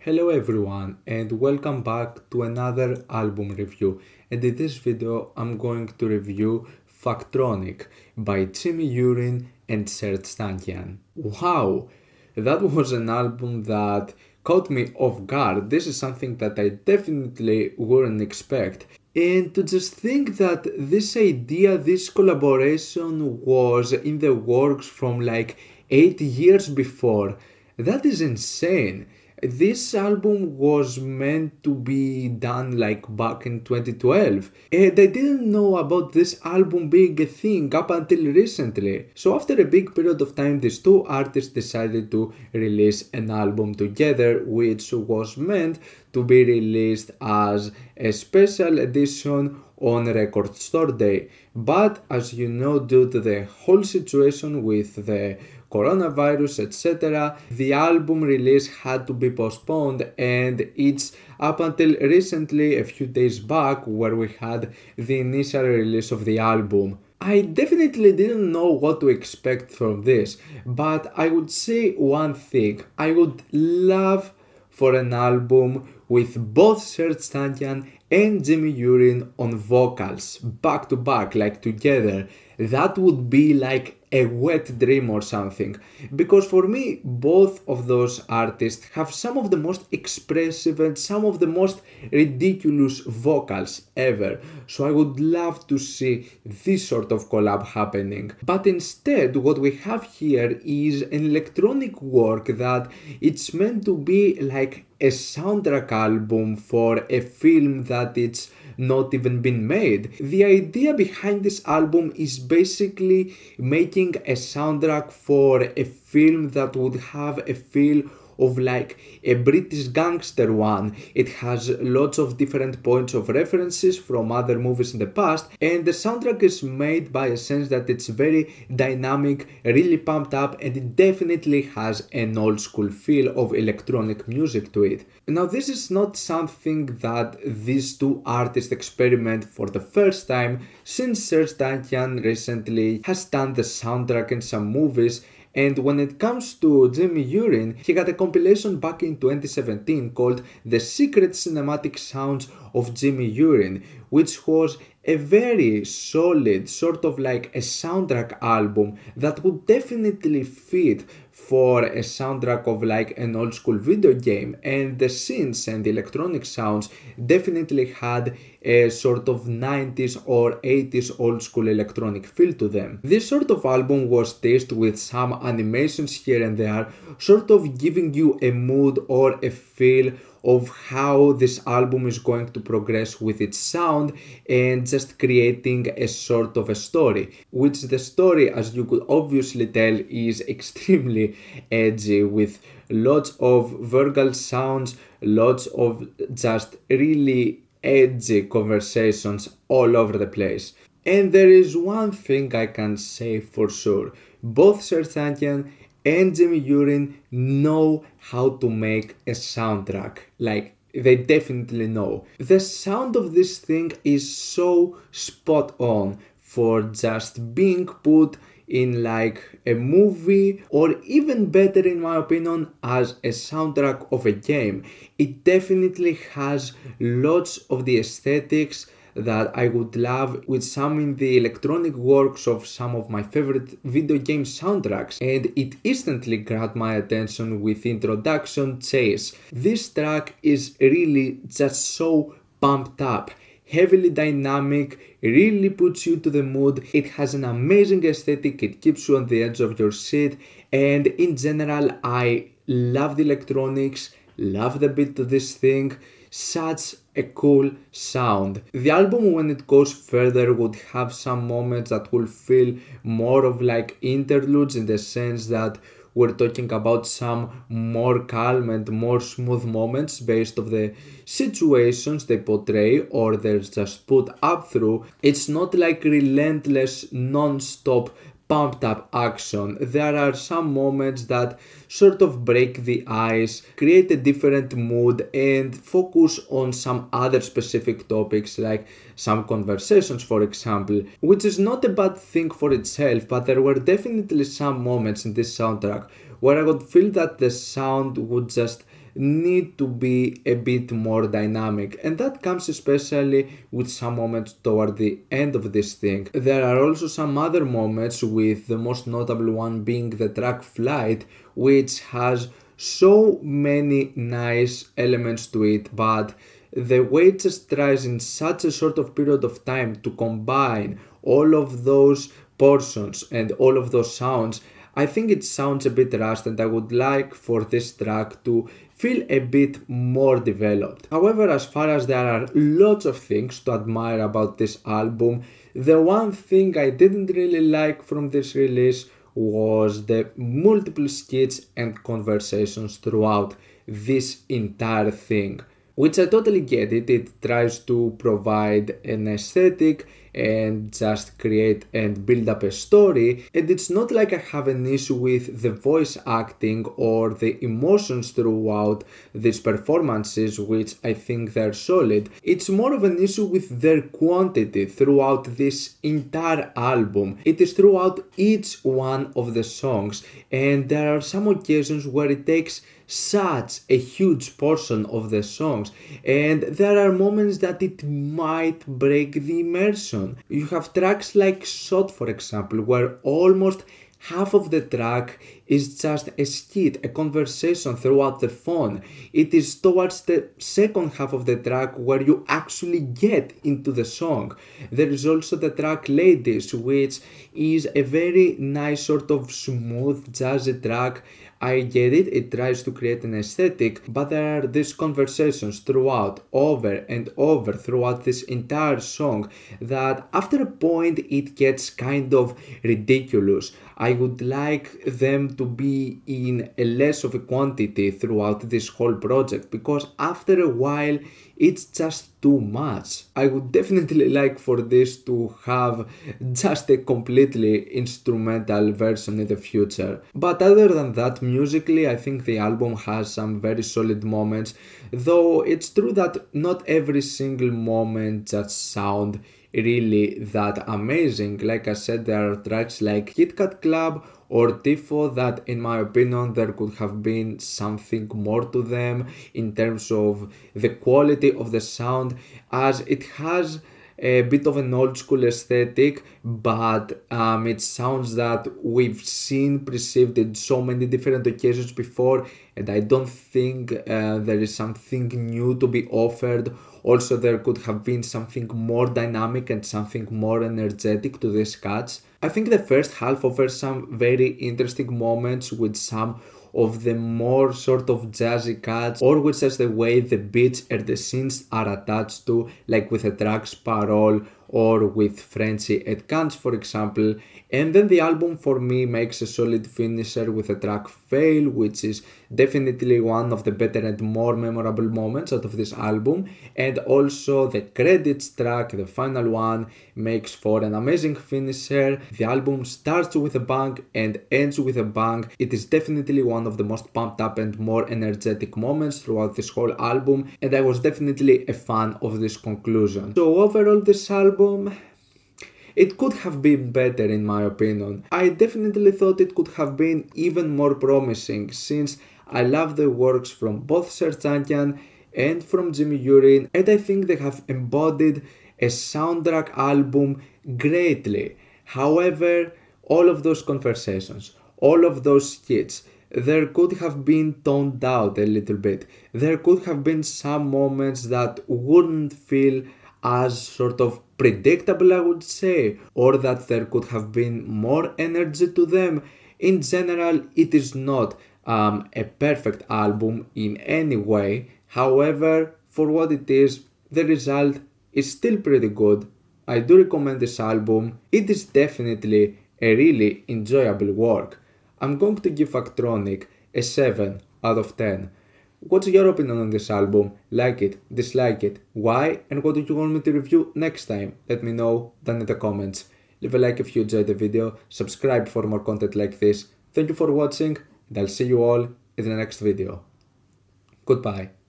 Hello everyone and welcome back to another album review, and in this video I'm going to review Fuktronic by Urine and Serj Tankian. Wow! That was an album that caught me off guard. This is something that I definitely wouldn't expect. And to just think that this idea, this collaboration was in the works from like 8 years before, that is insane. This album was meant to be done like back in 2012, and I didn't know about this album being a thing up until recently. So after a big period of time, these two artists decided to release an album together, which was meant to be released as a special edition on Record Store Day. But as you know, due to the whole situation with the coronavirus, etc., the album release had to be postponed, and it's up until recently, a few days back, where we had the initial release of the album. I definitely didn't know what to expect from this, but I would say one thing. I would love for an album with both Serj Tankian and Urine on vocals, back to back, like together. That would be like a wet dream or something. Because for me, both of those artists have some of the most expressive and some of the most ridiculous vocals ever. So I would love to see this sort of collab happening. But instead, what we have here is an electronic work that it's meant to be like a soundtrack album for a film that it's not even been made. The idea behind this album is basically making a soundtrack for a film that would have a feel of like a British gangster one. It has lots of different points of references from other movies in the past, and the soundtrack is made by a sense that it's very dynamic, really pumped up, and it definitely has an old school feel of electronic music to it. Now, this is not something that these two artists experiment for the first time, since Serj Tankian recently has done the soundtrack in some movies. And when it comes to Urine, he got a compilation back in 2017 called The Secret Cinematic Sounds of Urine, which was a very solid, sort of like a soundtrack album that would definitely fit for a soundtrack of like an old school video game, and the synths and the electronic sounds definitely had a sort of 90s or 80s old school electronic feel to them. This sort of album was teased with some animations here and there, sort of giving you a mood or a feel of how this album is going to progress with its sound, and just creating a sort of a story, which the story, as you could obviously tell, is extremely edgy, with lots of verbal sounds, lots of just really edgy conversations all over the place. And there is one thing I can say for sure: both Serj Tankian and Urine know how to make a soundtrack. Like, they definitely know. The sound of this thing is so spot on for just being put in like a movie, or even better in my opinion, as a soundtrack of a game. It definitely has lots of the aesthetics that I would love with some in the electronic works of some of my favorite video game soundtracks, and it instantly grabbed my attention with Introduction Chase. This track is really just so pumped up, heavily dynamic, really puts you to the mood. It has an amazing aesthetic, it keeps you on the edge of your seat, and in general I love the electronics, love the beat to this thing. Such a cool sound. The album, when it goes further, would have some moments that will feel more of like interludes, in the sense that we're talking about some more calm and more smooth moments based on the situations they portray or they're just put up through. It's not like relentless, non-stop pumped up action. There are some moments that sort of break the ice, create a different mood, and focus on some other specific topics, like some conversations, for example, which is not a bad thing for itself, but there were definitely some moments in this soundtrack where I would feel that the sound would just need to be a bit more dynamic, and that comes especially with some moments toward the end of this thing. There are also some other moments, with the most notable one being the track Flight, which has so many nice elements to it, but the way it just tries in such a short of period of time to combine all of those portions and all of those sounds, I think it sounds a bit rushed, and I would like for this track to feel a bit more developed. However, as far as there are lots of things to admire about this album, the one thing I didn't really like from this release was the multiple skits and conversations throughout this entire thing. Which I totally get it. It tries to provide an aesthetic and just create and build up a story, and it's not like I have an issue with the voice acting or the emotions throughout these performances, which I think they're solid. It's more of an issue with their quantity throughout this entire album. It is throughout each one of the songs, and there are some occasions where it takes such a huge portion of the songs, and there are moments that it might break the immersion. You have tracks like Shot, for example, where almost half of the track is just a skit, a conversation throughout the phone. It is towards the second half of the track where you actually get into the song. There is also the track Ladies, which is a very nice sort of smooth jazzy track. I get it, it tries to create an aesthetic, but there are these conversations throughout, over and over throughout this entire song, that after a point it gets kind of ridiculous. I would like them to be in a less of a quantity throughout this whole project, because after a while it's just too much. I would definitely like for this to have just a completely instrumental version in the future. But other than that, musically, I think the album has some very solid moments, though it's true that not every single moment just sound really that amazing. Like I said, there are tracks like Kit Kat Club or Tifo that in my opinion there could have been something more to them in terms of the quality of the sound, as it has a bit of an old school aesthetic, but it sounds that we've seen perceived in so many different occasions before, and I don't think there is something new to be offered. Also, there could have been something more dynamic and something more energetic to these cuts. I think the first half offers some very interesting moments with some of the more sort of jazzy cuts, or with just the way the beats and the synths are attached to, like with the tracks Parole or with Frenchy et Cans, for example. And then the album for me makes a solid finisher with the track Fail, which is definitely one of the better and more memorable moments out of this album. And also the credits track, the final one, makes for an amazing finisher. The album starts with a bang and ends with a bang. It is definitely one of the most pumped up and more energetic moments throughout this whole album, and I was definitely a fan of this conclusion. So overall, this album, it could have been better in my opinion. I definitely thought it could have been even more promising, since I love the works from both Serj Tankian and from Jimmy Urine, and I think they have embodied a soundtrack album greatly. However, all of those conversations, all of those skits, there could have been toned out a little bit. There could have been some moments that wouldn't feel as sort of predictable, I would say, or that there could have been more energy to them. In general, it is not a perfect album in any way. However, for what it is, the result is still pretty good. I do recommend this album. It is definitely a really enjoyable work. I'm going to give Fuktronic a 7 out of 10. What's your opinion on this album? Like it, dislike it, why, and what do you want me to review next time? Let me know down in the comments. Leave a like if you enjoyed the video, subscribe for more content like this. Thank you for watching, and I'll see you all in the next video. Goodbye.